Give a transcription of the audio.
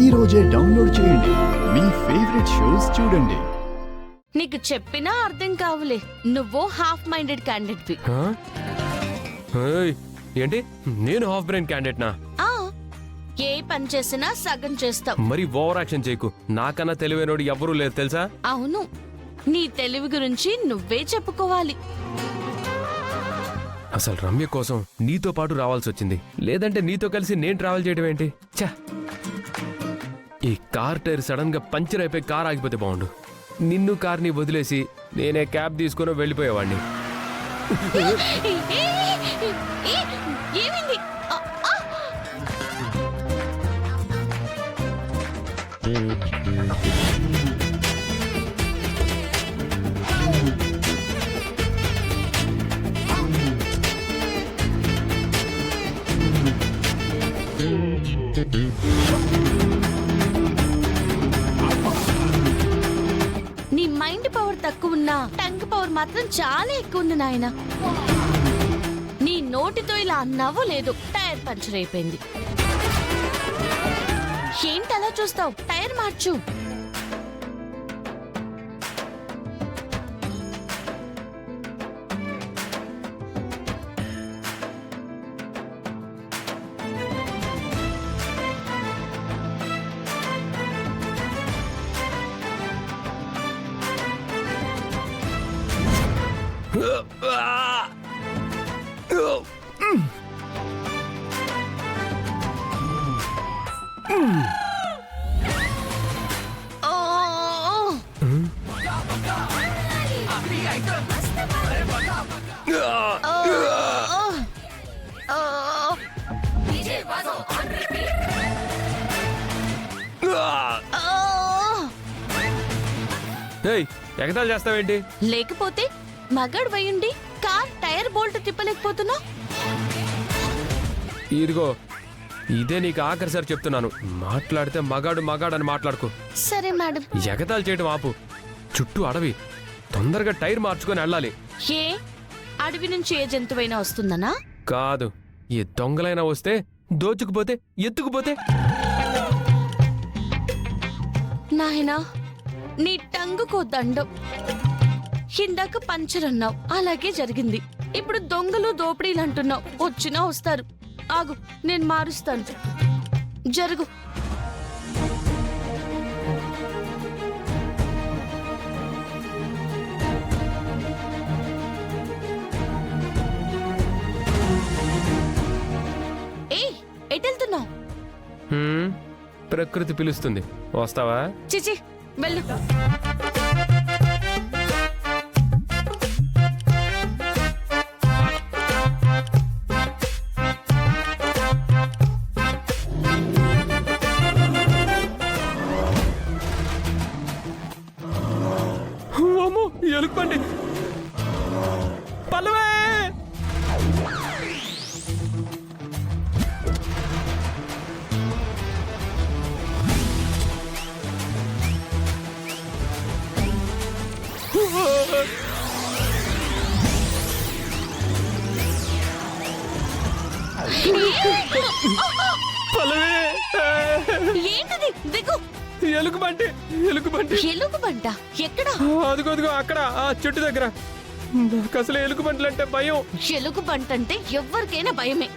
ఈ రోజే డౌన్లోడ్ చేయండి. మీ ఫేవరెట్ షోస్ చూడండి. నీకు చెప్పినా అర్థం కావులే, నువ్వు హాఫ్ మైండెడ్ క్యాండిడేట్ వి. ఏంటి నేను హాఫ్ బ్రెయిన్ క్యాండిడేట్ నా? ఏ పని చేసినా సగం చేస్తావు. మరి ఓవర్ యాక్షన్ చేయకు. నాకన్నా తెలివైనోడు ఎవ్వరూ లేదు తెలుసా? అవును, నీ తెలివి గురించి నువ్వే చెప్పుకోవాలి. అసలు రమ్య కోసం నీతో పాటు రావాల్సి వచ్చింది, లేదంటే నీతో కలిసి నేను ట్రావెల్ చేయడం ఏంటి? ఛా, ఈ కార్ టైర్ సడన్ గా పంచర్ అయిపోయి కార్ ఆగిపోతే బాగుండు. నిన్ను కార్ని వదిలేసి నేనే క్యాబ్ తీసుకుని వెళ్ళిపోయేవాడిని. ఏమైంది? నీ మైండ్ పవర్ తక్కువ ఉన్నా టంగ్ పవర్ మాత్రం చాలా ఎక్కువ ఉంది నాయన. నీ నోటితో ఇలా అన్నావో లేదు, టైర్ పంచర్ అయిపోయింది. ఏంటి అలా చూస్తావు? టైర్ మార్చు. ఎగతాలు చేస్తావేంటి? లేకపోతే మగాడు వయ్యుండి కార్ టైర్ బోల్ట్ తిప్పలేకపోతున్నా? ఇదిగో ఇదే నీకు ఆఖరిసారి చెప్తున్నాను, మాట్లాడితే మగాడు మగాడు అని మాట్లాడుకో. సరే మేడం. ఎగతాలు చేయడం ఆపు. చుట్టూ అడవి, తొందరగా టైర్ మార్చుకొని వెళ్ళాలి. ఏ అడవి నుంచి ఏ జంతువైనా వస్తుందనా? కాదు, ఏ దొంగలైనా వస్తే దోచుకుపోతే ఎత్తుకుపోతే. నాయనా, నీ టంగుకో దండం. ఇందాక పంచర్ అన్నావు, అలాగే జరిగింది. ఇప్పుడు దొంగలు దోపిడీలు అంటున్నావు, వచ్చినా వస్తారు. ఆగు, నేను మారుస్తాను. జరుగు. ఏయ్, ఎటెళ్తున్నావు? ప్రకృతి పిలుస్తుంది, వస్తావా? చిచి, వెళ్ళు. ఎలుగుబండి పల్లవే. ఏంటిది? దిగు. ఎలుగుబంటి. ఎలుగుబంటి. ఎలుగుబంట ఎక్కడ? అదిగో అక్కడ ఆ చెట్టు దగ్గర. నాకు అసలు ఎలుగుబంట్లు అంటే భయం. ఎలుగుబంట అంటే ఎవరికైనా భయమే.